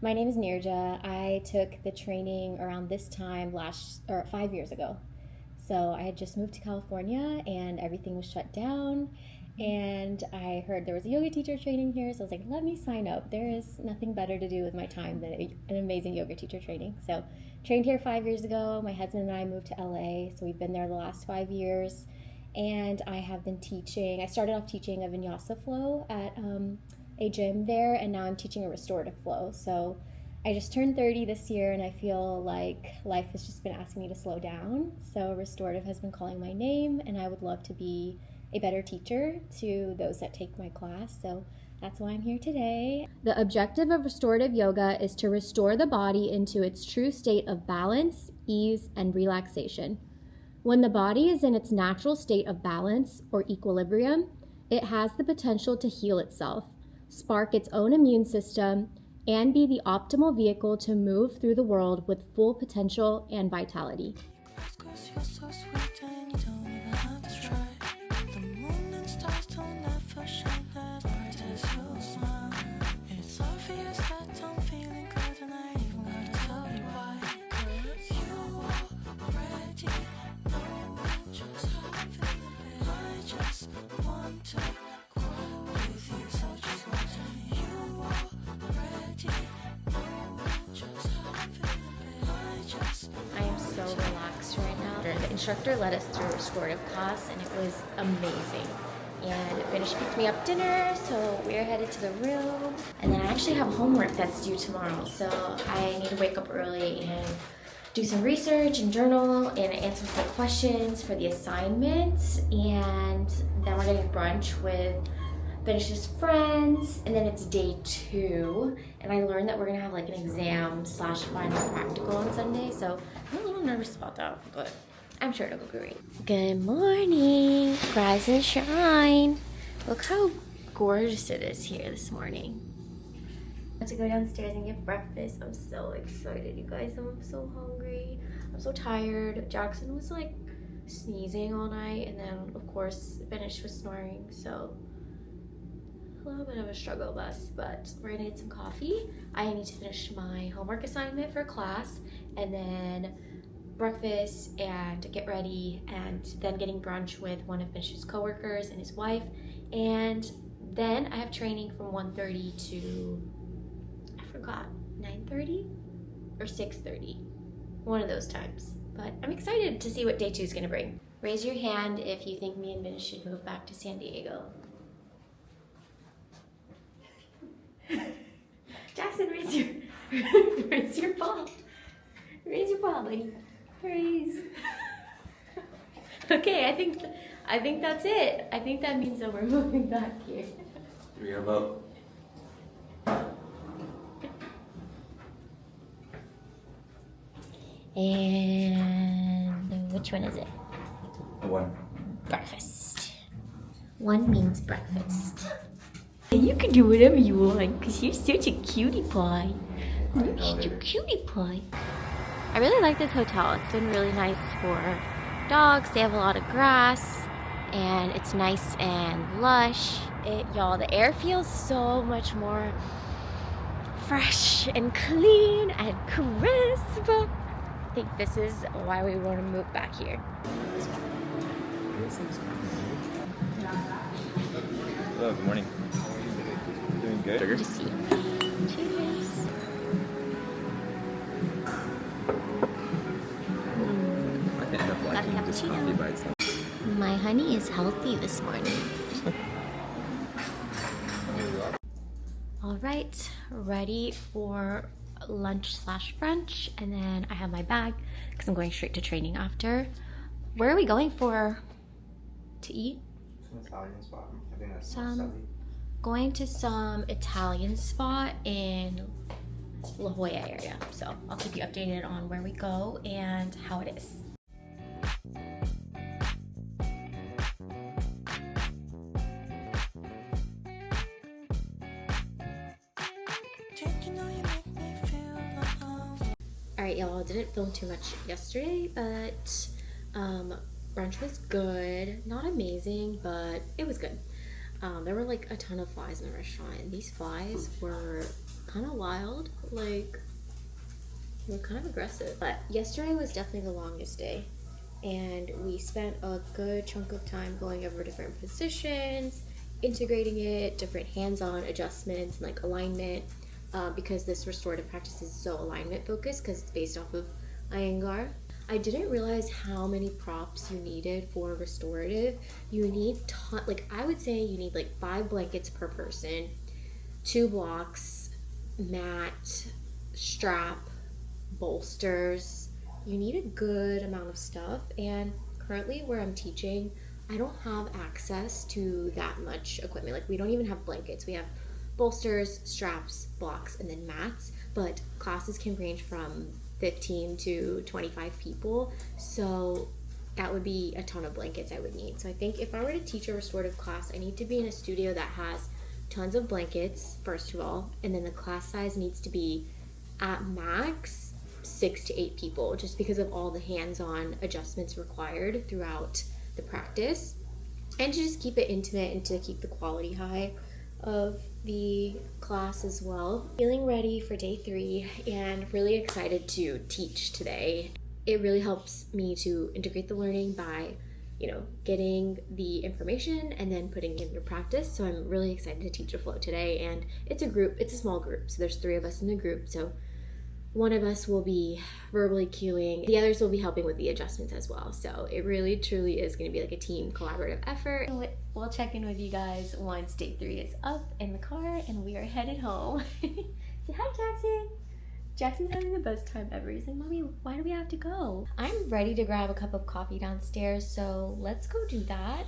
My name is Nirja. I took the training around this time 5 years ago. So I had just moved to California and everything was shut down. And I heard there was a yoga teacher training here, so I was like, let me sign up. There is nothing better to do with my time than an amazing yoga teacher training. So trained here 5 years ago. My husband and I moved to LA, so we've been there the last 5 years. And I have been teaching. I started off teaching a vinyasa flow at a gym there, and now I'm teaching a restorative flow. So I just turned 30 this year, and I feel like life has just been asking me to slow down. So restorative has been calling my name, and I would love to be a better teacher to those that take my class. So that's why I'm here today. The objective of restorative yoga is to restore the body into its true state of balance, ease, and relaxation. When the body is in its natural state of balance or equilibrium, it has the potential to heal itself, spark its own immune system, and be the optimal vehicle to move through the world with full potential and vitality. I am so relaxed right now. The instructor led us through a restorative class and it was amazing. And finished picked me up dinner, so we're headed to the room. And then I actually have homework that's due tomorrow, so I need to wake up early and do some research and journal and answer some questions for the assignments. And then we're getting brunch with Finish's friends, and then it's day 2, and I learned that we're gonna have like an exam / final practical on Sunday, so I'm a little nervous about that, but I'm sure it'll go great. Good morning, rise and shine. Look how gorgeous it is here this morning. I have to go downstairs and get breakfast. I'm so excited, you guys. I'm so hungry. I'm so tired. Jackson was like sneezing all night, and then of course Finish was snoring, so a little bit of a struggle bus, but we're gonna get some coffee. I need to finish my homework assignment for class, and then breakfast and get ready, and then getting brunch with one of Finish's coworkers and his wife, and then I have training from 1:30 to, I forgot, 9:30 or 6:30, one of those times. But I'm excited to see what day 2 is gonna bring. Raise your hand if you think me and Finish should move back to San Diego. Jackson, raise your ball. Raise your ball, buddy. Raise. Okay, I think that's it. I think that means that we're moving back here. Do we have a vote? And which one is it? 1. Breakfast. 1 means breakfast. You can do whatever you want, because you're such a cutie pie. You're such a cutie pie. I really like this hotel. It's been really nice for dogs. They have a lot of grass, and it's nice and lush. Y'all, the air feels so much more fresh and clean and crisp. I think this is why we want to move back here. Hello, good morning. Doing good? Good to see you. Cheers. I can end up liking just coffee by itself. My honey is healthy this morning. All right, ready for lunch / brunch, and then I have my bag because I'm going straight to training after. Where are we going to eat? Some Italian spot. I think that's Going to some Italian spot in La Jolla area. So I'll keep you updated on where we go and how it is. Alright, y'all, I didn't film too much yesterday, but brunch was good. Not amazing, but it was good. There were like a ton of flies in the restaurant, and these flies were kind of wild, like they were kind of aggressive. But yesterday was definitely the longest day, and we spent a good chunk of time going over different positions, integrating it, different hands-on adjustments, and like alignment, because this restorative practice is so alignment focused because it's based off of Iyengar. I didn't realize how many props you needed for restorative. You need like I would say you need like 5 blankets per person, 2 blocks, mat, strap, bolsters. You need a good amount of stuff, and currently where I'm teaching, I don't have access to that much equipment. Like we don't even have blankets. We have bolsters, straps, blocks, and then mats, but classes can range from 15 to 25 people, so that would be a ton of blankets I would need. So I think if I were to teach a restorative class, I need to be in a studio that has tons of blankets, first of all, and then the class size needs to be at max 6 to 8 people, just because of all the hands-on adjustments required throughout the practice, and to just keep it intimate and to keep the quality high of the class as well. Feeling ready for day 3 and really excited to teach today. It really helps me to integrate the learning by, getting the information and then putting it into practice. So I'm really excited to teach a flow today, and it's a small group. So there's 3 of us in the group. So one of us will be verbally cueing, the others will be helping with the adjustments as well. So it really truly is going to be like a team collaborative effort. We'll check in with you guys once day 3 is up in the car and we are headed home. Say hi, Jackson. Jackson's having the best time ever. He's like, Mommy, why do we have to go? I'm ready to grab a cup of coffee downstairs, so let's go do that.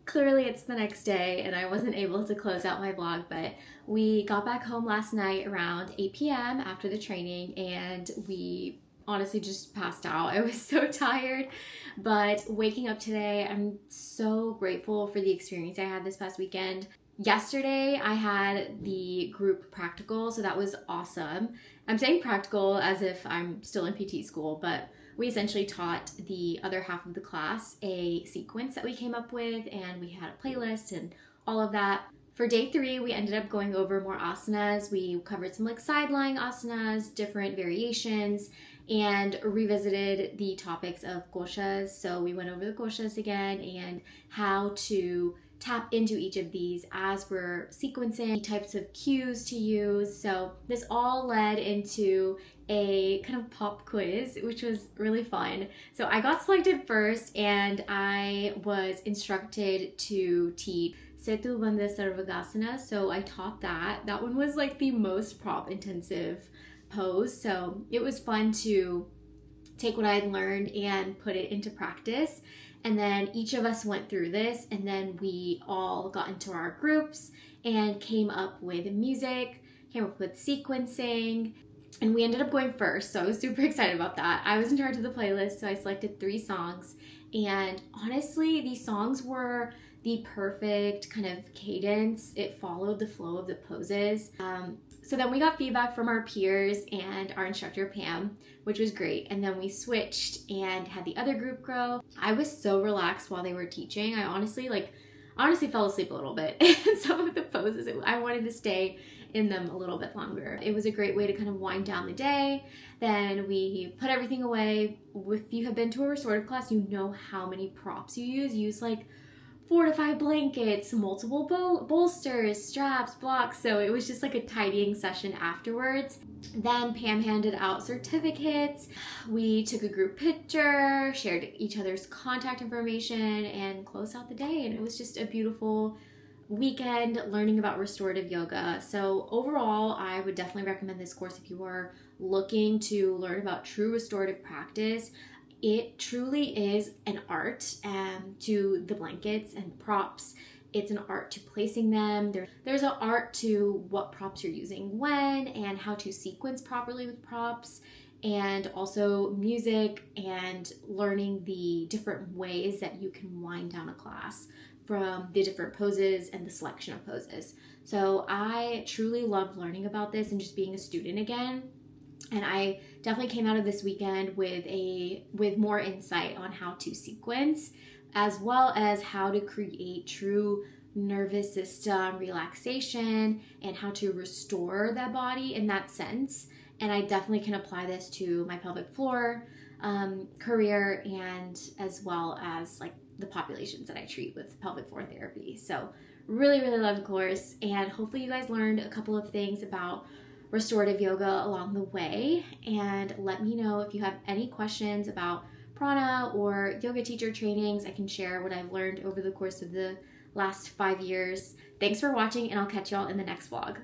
Clearly it's the next day and I wasn't able to close out my vlog, but we got back home last night around 8 p.m. after the training, and we honestly just passed out. I was so tired, but waking up today, I'm so grateful for the experience I had this past weekend. Yesterday I had the group practical, so that was awesome. I'm saying practical as if I'm still in PT school, but we essentially taught the other half of the class a sequence that we came up with, and we had a playlist and all of that. For day 3, we ended up going over more asanas. We covered some like side lying asanas, different variations, and revisited the topics of koshas. So we went over the koshas again and how to tap into each of these as we're sequencing, types of cues to use. So this all led into a kind of pop quiz, which was really fun. So I got selected first, and I was instructed to teach Setu Bandha Sarvagasana. So I taught that. That one was like the most prop intensive pose. So it was fun to take what I had learned and put it into practice. And then each of us went through this, and then we all got into our groups and came up with music, came up with sequencing, and we ended up going first. So I was super excited about that. I was in charge of the playlist, so I selected 3 songs. And honestly, these songs were the perfect kind of cadence. It followed the flow of the poses. So then we got feedback from our peers and our instructor, Pam, which was great. And then we switched and had the other group grow. I was so relaxed while they were teaching. I honestly fell asleep a little bit in some of the poses. I wanted to stay in them a little bit longer. It was a great way to kind of wind down the day. Then we put everything away. If you have been to a restorative class, you know how many props you use. You use like 4 to 5 blankets, multiple bolsters, straps, blocks. So it was just like a tidying session afterwards. Then Pam handed out certificates. We took a group picture, shared each other's contact information, and closed out the day. And it was just a beautiful weekend learning about restorative yoga. So overall, I would definitely recommend this course if you are looking to learn about true restorative practice. It truly is an art to the blankets and props. It's an art to placing them. There's an art to what props you're using when and how to sequence properly with props, and also music and learning the different ways that you can wind down a class from the different poses and the selection of poses. So I truly loved learning about this and just being a student again. And I definitely came out of this weekend with more insight on how to sequence, as well as how to create true nervous system relaxation and how to restore that body in that sense. And I definitely can apply this to my pelvic floor career, and as well as like the populations that I treat with pelvic floor therapy. So really, really love the course, and hopefully you guys learned a couple of things about restorative yoga along the way. And let me know if you have any questions about prana or yoga teacher trainings. I can share what I've learned over the course of the last 5 years. Thanks for watching, and I'll catch y'all in the next vlog.